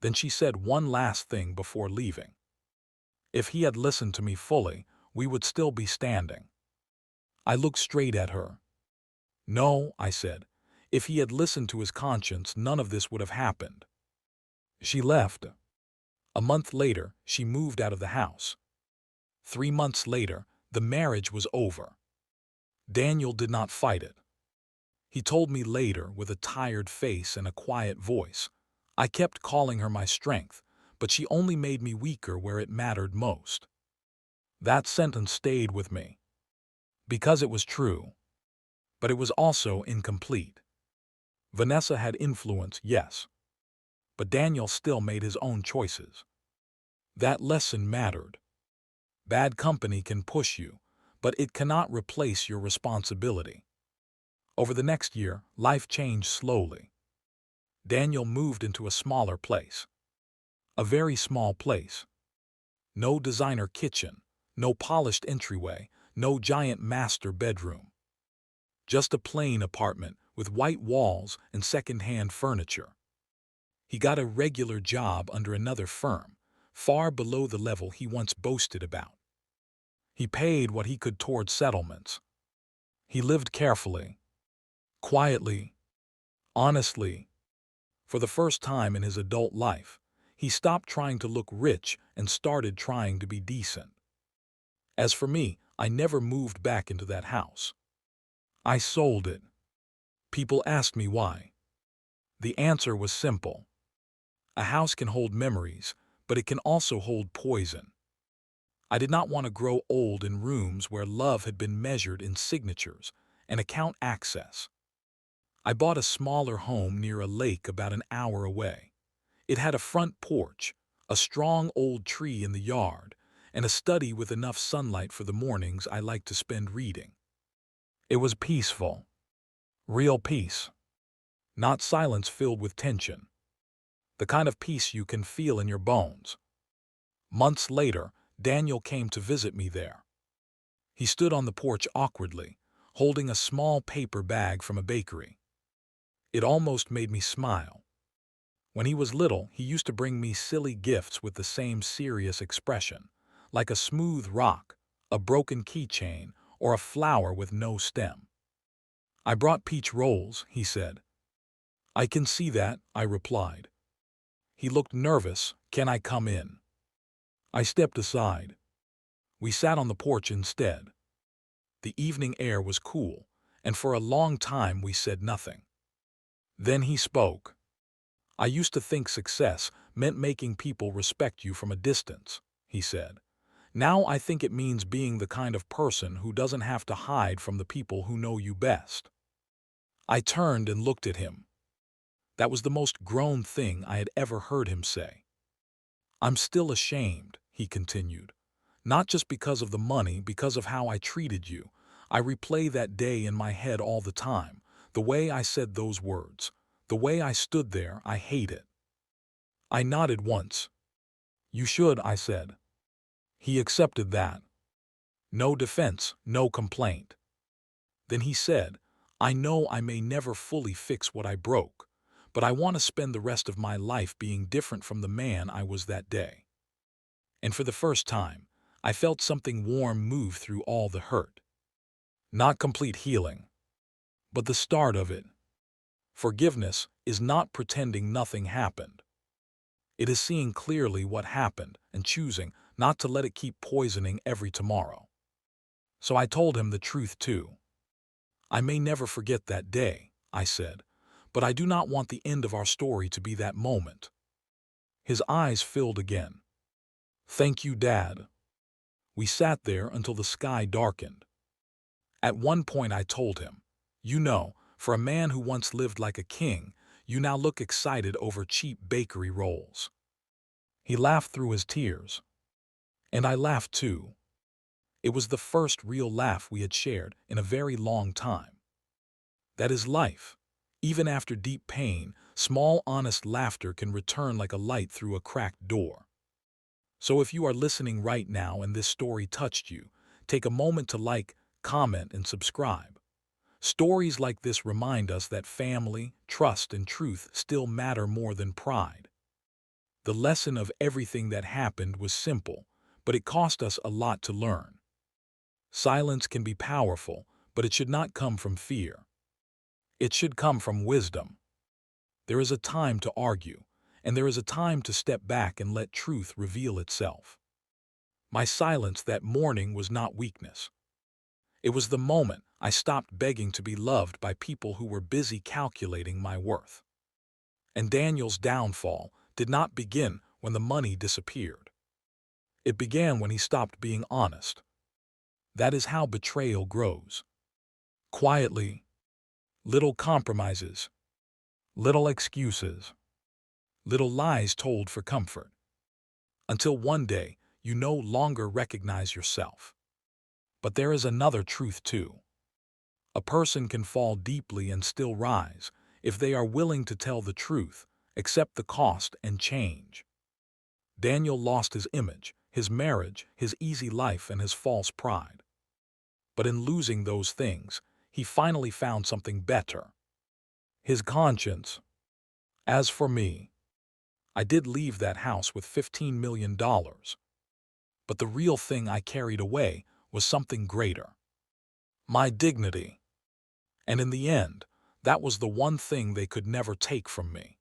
Then she said one last thing before leaving. If he had listened to me fully, we would still be standing. I looked straight at her. No, I said. If he had listened to his conscience, none of this would have happened. She left. A month later, she moved out of the house. 3 months later, the marriage was over. Daniel did not fight it. He told me later with a tired face and a quiet voice. I kept calling her my strength, but she only made me weaker where it mattered most. That sentence stayed with me because it was true, but it was also incomplete. Vanessa had influence, yes, but Daniel still made his own choices. That lesson mattered. Bad company can push you, but it cannot replace your responsibility. Over the next year, life changed slowly. Daniel moved into a smaller place. A very small place. No designer kitchen, no polished entryway, no giant master bedroom. Just a plain apartment with white walls and second-hand furniture. He got a regular job under another firm, far below the level he once boasted about. He paid what he could toward settlements. He lived carefully, quietly, honestly. For the first time in his adult life, he stopped trying to look rich and started trying to be decent. As for me, I never moved back into that house. I sold it. People asked me why. The answer was simple. A house can hold memories, but it can also hold poison. I did not want to grow old in rooms where love had been measured in signatures and account access. I bought a smaller home near a lake about an hour away. It had a front porch, a strong old tree in the yard, and a study with enough sunlight for the mornings I liked to spend reading. It was peaceful. Real peace. Not silence filled with tension. The kind of peace you can feel in your bones. Months later, Daniel came to visit me there. He stood on the porch awkwardly, holding a small paper bag from a bakery. It almost made me smile. When he was little, he used to bring me silly gifts with the same serious expression, like a smooth rock, a broken keychain, or a flower with no stem. "I brought peach rolls," he said. "I can see that," I replied. He looked nervous. "Can I come in?" I stepped aside. We sat on the porch instead. The evening air was cool, and for a long time we said nothing. Then he spoke. "I used to think success meant making people respect you from a distance," he said. "Now I think it means being the kind of person who doesn't have to hide from the people who know you best." I turned and looked at him. That was the most grown thing I had ever heard him say. "I'm still ashamed," he continued. "Not just because of the money, because of how I treated you. I replay that day in my head all the time, the way I said those words, the way I stood there. I hate it." I nodded once. "You should," I said. He accepted that. No defense, no complaint. Then he said, "I know I may never fully fix what I broke, but I want to spend the rest of my life being different from the man I was that day." And for the first time, I felt something warm move through all the hurt. Not complete healing, but the start of it. Forgiveness is not pretending nothing happened. It is seeing clearly what happened and choosing not to let it keep poisoning every tomorrow. So I told him the truth too. "I may never forget that day," I said, "but I do not want the end of our story to be that moment." His eyes filled again. "Thank you, Dad." We sat there until the sky darkened. At one point I told him, "You know, for a man who once lived like a king, you now look excited over cheap bakery rolls." He laughed through his tears. And I laughed too. It was the first real laugh we had shared in a very long time. That is life. Even after deep pain, small honest laughter can return like a light through a cracked door. So if you are listening right now and this story touched you, take a moment to like, comment, and subscribe. Stories like this remind us that family, trust, and truth still matter more than pride. The lesson of everything that happened was simple, but it cost us a lot to learn. Silence can be powerful, but it should not come from fear. It should come from wisdom. There is a time to argue, and there is a time to step back and let truth reveal itself. My silence that morning was not weakness. It was the moment I stopped begging to be loved by people who were busy calculating my worth. And Daniel's downfall did not begin when the money disappeared. It began when he stopped being honest. That is how betrayal grows. Quietly, little compromises, little excuses, little lies told for comfort. Until one day, you no longer recognize yourself. But there is another truth too. A person can fall deeply and still rise if they are willing to tell the truth, accept the cost, and change. Daniel lost his image, his marriage, his easy life, and his false pride. But in losing those things, he finally found something better: his conscience. As for me, I did leave that house with $15 million. But the real thing I carried away was something greater: my dignity. And in the end, that was the one thing they could never take from me.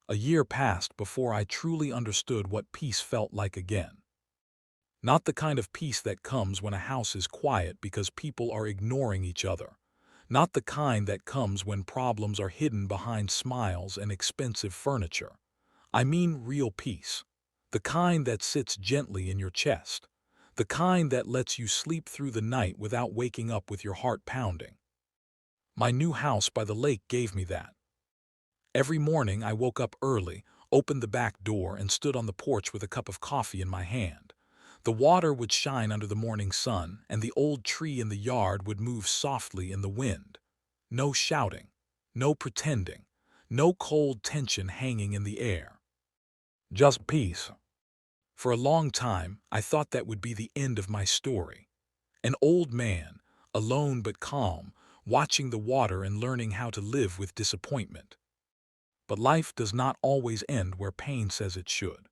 A year passed before I truly understood what peace felt like again. Not the kind of peace that comes when a house is quiet because people are ignoring each other. Not the kind that comes when problems are hidden behind smiles and expensive furniture. I mean real peace. The kind that sits gently in your chest. The kind that lets you sleep through the night without waking up with your heart pounding. My new house by the lake gave me that. Every morning I woke up early, opened the back door, and stood on the porch with a cup of coffee in my hand. The water would shine under the morning sun, and the old tree in the yard would move softly in the wind. No shouting, no pretending, no cold tension hanging in the air. Just peace. For a long time, I thought that would be the end of my story. An old man, alone but calm, watching the water and learning how to live with disappointment. But life does not always end where pain says it should.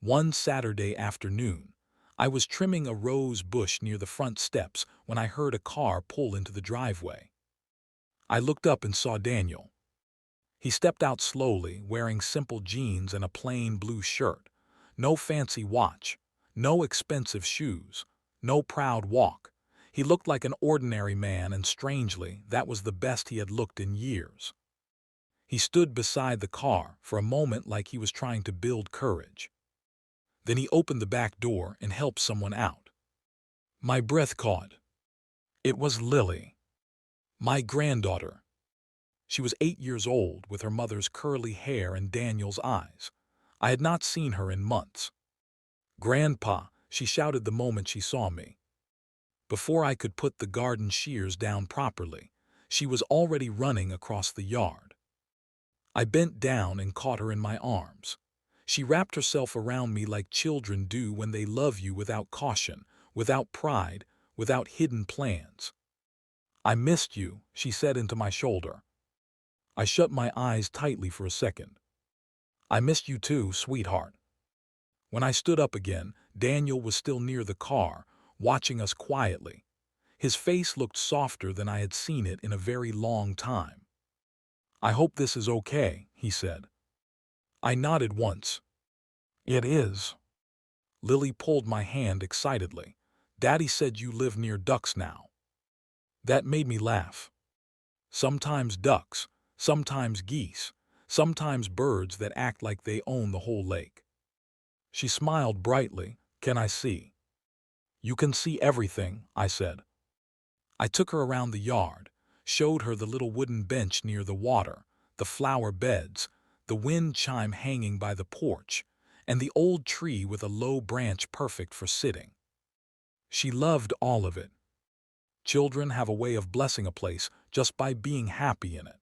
One Saturday afternoon, I was trimming a rose bush near the front steps when I heard a car pull into the driveway. I looked up and saw Daniel. He stepped out slowly, wearing simple jeans and a plain blue shirt. No fancy watch, no expensive shoes, no proud walk. He looked like an ordinary man, and strangely, that was the best he had looked in years. He stood beside the car for a moment like he was trying to build courage. Then he opened the back door and helped someone out. My breath caught. It was Lily, my granddaughter. She was 8 years old, with her mother's curly hair and Daniel's eyes. I had not seen her in months. "Grandpa," she shouted the moment she saw me. Before I could put the garden shears down properly, she was already running across the yard. I bent down and caught her in my arms. She wrapped herself around me like children do when they love you, without caution, without pride, without hidden plans. "I missed you," she said into my shoulder. I shut my eyes tightly for a second. "I missed you too, sweetheart." When I stood up again, Daniel was still near the car, watching us quietly. His face looked softer than I had seen it in a very long time. "I hope this is okay," he said. I nodded once. "It is." Lily pulled my hand excitedly. "Daddy said you live near ducks now." That made me laugh. Sometimes ducks, sometimes geese, sometimes birds that act like they own the whole lake. She smiled brightly. "Can I see?" "You can see everything," I said. I took her around the yard, showed her the little wooden bench near the water, the flower beds, the wind chime hanging by the porch, and the old tree with a low branch perfect for sitting. She loved all of it. Children have a way of blessing a place just by being happy in it.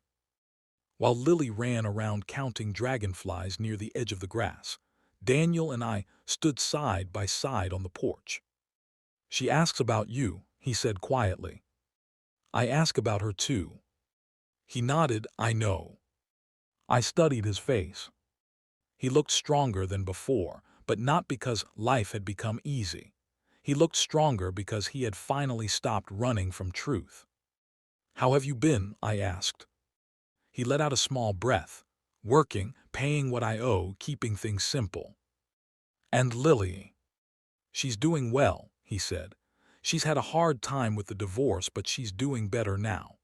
While Lily ran around counting dragonflies near the edge of the grass, Daniel and I stood side by side on the porch. "She asks about you," he said quietly. "I ask about her too." He nodded. "I know." I studied his face. He looked stronger than before, but not because life had become easy. He looked stronger because he had finally stopped running from truth. "How have you been?" I asked. He let out a small breath. "Working, paying what I owe, keeping things simple." "And Lily?" "She's doing well," he said. "She's had a hard time with the divorce, but she's doing better now."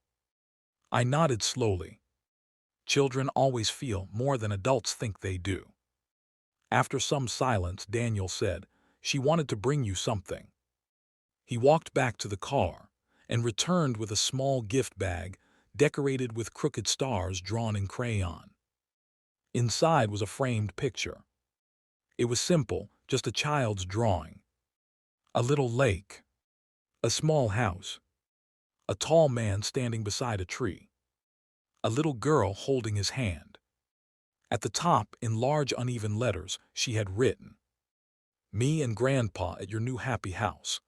I nodded slowly. Children always feel more than adults think they do. After some silence, Daniel said, "She wanted to bring you something." He walked back to the car and returned with a small gift bag decorated with crooked stars drawn in crayon. Inside was a framed picture. It was simple, just a child's drawing. A little lake, a small house, a tall man standing beside a tree, a little girl holding his hand. At the top, in large uneven letters, she had written, "Me and Grandpa at your new happy house."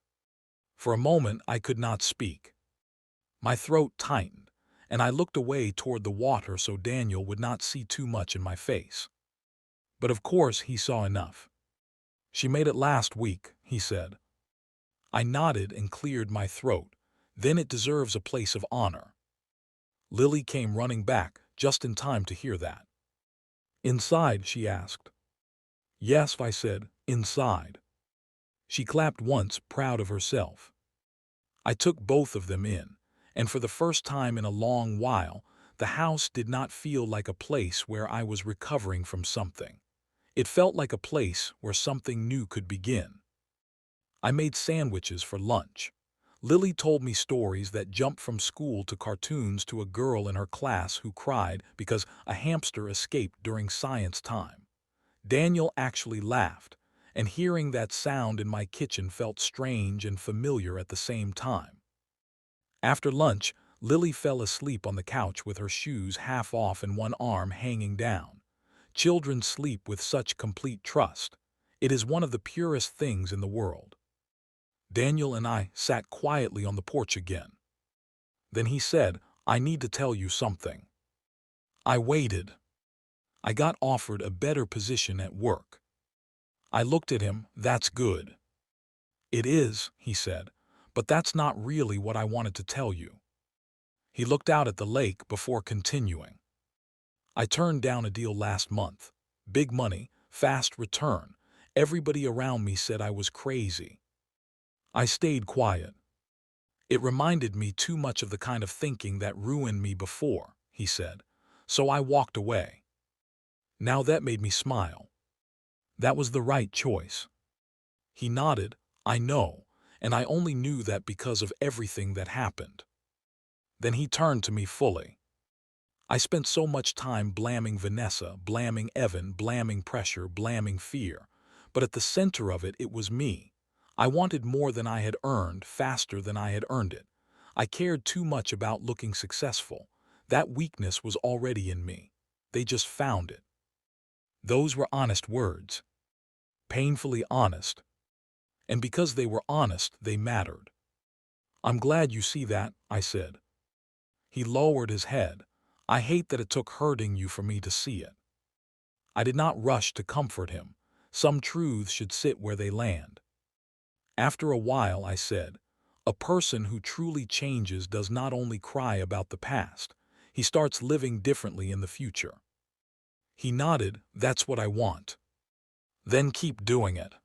For a moment I could not speak. My throat tightened, and I looked away toward the water so Daniel would not see too much in my face. But of course he saw enough. "She made it last week," he said. I nodded and cleared my throat. "Then it deserves a place of honor." Lily came running back, just in time to hear that. "Inside?" she asked. "Yes," I said, "inside." She clapped once, proud of herself. I took both of them in, and for the first time in a long while, the house did not feel like a place where I was recovering from something. It felt like a place where something new could begin. I made sandwiches for lunch. Lily told me stories that jumped from school to cartoons to a girl in her class who cried because a hamster escaped during science time. Daniel actually laughed, and hearing that sound in my kitchen felt strange and familiar at the same time. After lunch, Lily fell asleep on the couch with her shoes half off and one arm hanging down. Children sleep with such complete trust. It is one of the purest things in the world. Daniel and I sat quietly on the porch again. Then he said, "I need to tell you something." I waited. I got offered a better position at work. I looked at him. "That's good." "It is," he said, "but that's not really what I wanted to tell you." He looked out at the lake before continuing. "I turned down a deal last month. Big money, fast return. Everybody around me said I was crazy. I stayed quiet. It reminded me too much of the kind of thinking that ruined me before," he said. "So I walked away." Now that made me smile. That was the right choice. He nodded. "I know, and I only knew that because of everything that happened." Then he turned to me fully. "I spent so much time blaming Vanessa, blaming Evan, blaming pressure, blaming fear. But at the center of it, it was me. I wanted more than I had earned, faster than I had earned it. I cared too much about looking successful. That weakness was already in me. They just found it." Those were honest words. Painfully honest. And because they were honest, they mattered. "I'm glad you see that," I said. He lowered his head. "I hate that it took hurting you for me to see it." I did not rush to comfort him. Some truths should sit where they land. After a while, I said, "A person who truly changes does not only cry about the past, he starts living differently in the future." He nodded. "That's what I want." "Then keep doing it."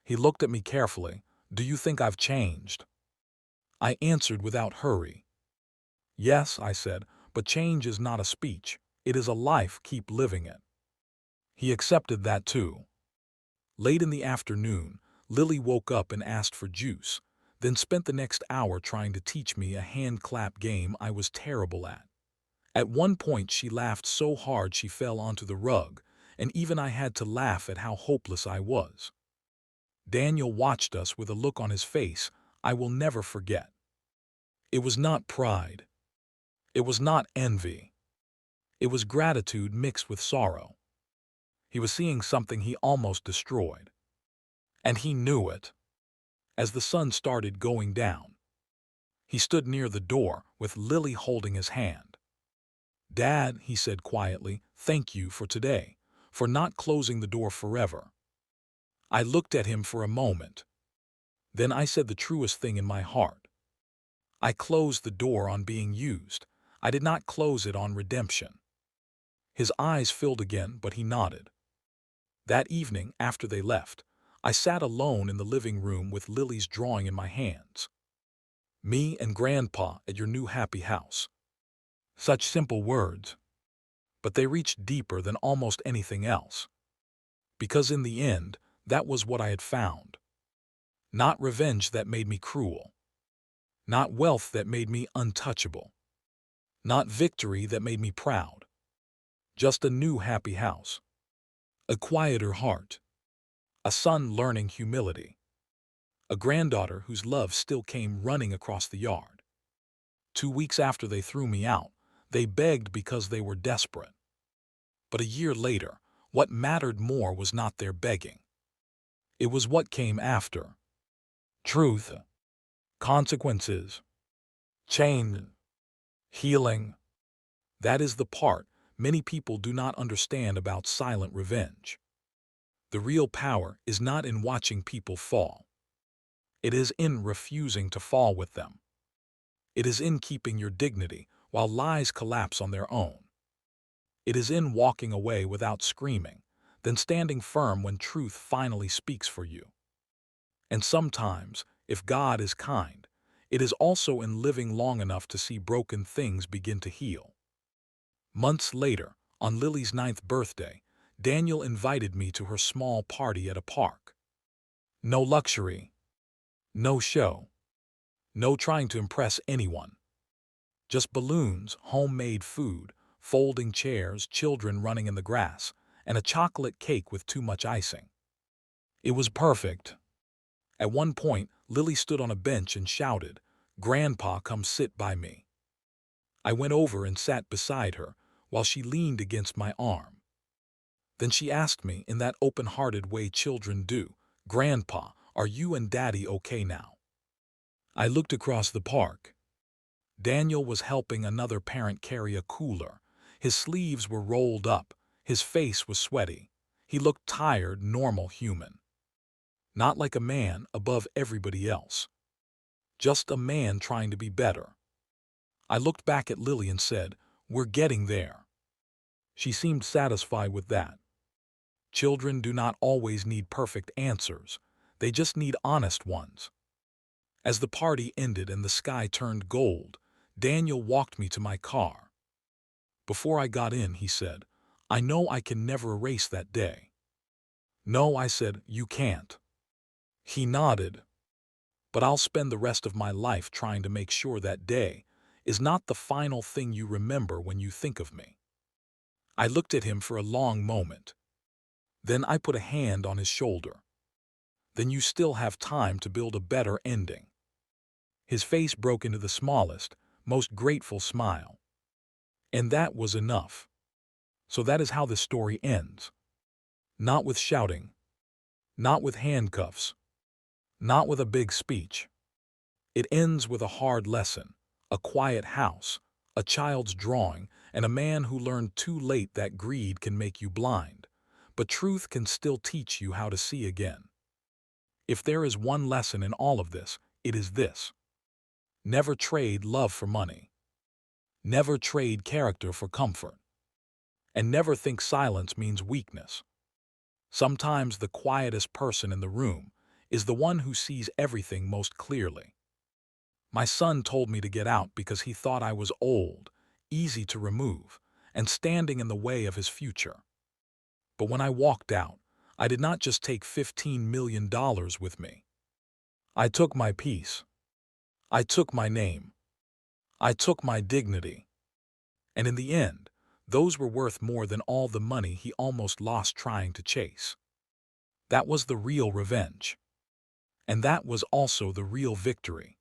He looked at me carefully. "Do you think I've changed?" I answered without hurry. "Yes," I said, "but change is not a speech. It is a life. Keep living it." He accepted that too. Late in the afternoon, Lily woke up and asked for juice, then spent the next hour trying to teach me a hand clap game I was terrible at. At one point she laughed so hard she fell onto the rug, and even I had to laugh at how hopeless I was. Daniel watched us with a look on his face I will never forget. It was not pride. It was not envy. It was gratitude mixed with sorrow. He was seeing something he almost destroyed. And he knew it. As the sun started going down, he stood near the door with Lily holding his hand. "Dad," he said quietly, "thank you for today, for not closing the door forever." I looked at him for a moment. Then I said the truest thing in my heart. I closed the door on being used. I did not close it on redemption. His eyes filled again, but he nodded. That evening, after they left, I sat alone in the living room with Lily's drawing in my hands. "Me and Grandpa at your new happy house." Such simple words, but they reached deeper than almost anything else. Because in the end, that was what I had found. Not revenge that made me cruel. Not wealth that made me untouchable. Not victory that made me proud. Just a new happy house. A quieter heart. A son learning humility. A granddaughter whose love still came running across the yard. 2 weeks after they threw me out, they begged because they were desperate. But a year later, what mattered more was not their begging. It was what came after. Truth, consequences, change, healing. That is the part many people do not understand about silent revenge. The real power is not in watching people fall. It is in refusing to fall with them. It is in keeping your dignity while lies collapse on their own. It is in walking away without screaming, then standing firm when truth finally speaks for you. And sometimes, if God is kind, it is also in living long enough to see broken things begin to heal. Months later, on Lily's 9th birthday, Daniel invited me to her small party at a park. No luxury, no show, no trying to impress anyone. Just balloons, homemade food, folding chairs, children running in the grass, and a chocolate cake with too much icing. It was perfect. At one point, Lily stood on a bench and shouted, "Grandpa, come sit by me." I went over and sat beside her while she leaned against my arm. Then she asked me in that open-hearted way children do, "Grandpa, are you and Daddy okay now?" I looked across the park. Daniel was helping another parent carry a cooler. His sleeves were rolled up. His face was sweaty. He looked tired, normal human. Not like a man above everybody else. Just a man trying to be better. I looked back at Lily and said, "We're getting there." She seemed satisfied with that. Children do not always need perfect answers. They just need honest ones. As the party ended and the sky turned gold, Daniel walked me to my car. Before I got in, he said, "I know I can never erase that day." "No," I said, "you can't." He nodded. "But I'll spend the rest of my life trying to make sure that day is not the final thing you remember when you think of me." I looked at him for a long moment. Then I put a hand on his shoulder. "Then you still have time to build a better ending." His face broke into the smallest, most grateful smile. And that was enough. So that is how the story ends. Not with shouting. Not with handcuffs. Not with a big speech. It ends with a hard lesson, a quiet house, a child's drawing, and a man who learned too late that greed can make you blind, but truth can still teach you how to see again. If there is one lesson in all of this, it is this. Never trade love for money. Never trade character for comfort. And never think silence means weakness. Sometimes the quietest person in the room is the one who sees everything most clearly. My son told me to get out because he thought I was old, easy to remove, and standing in the way of his future. But when I walked out, I did not just take $15 million with me. I took my peace. I took my name. I took my dignity. And in the end, those were worth more than all the money he almost lost trying to chase. That was the real revenge. And that was also the real victory.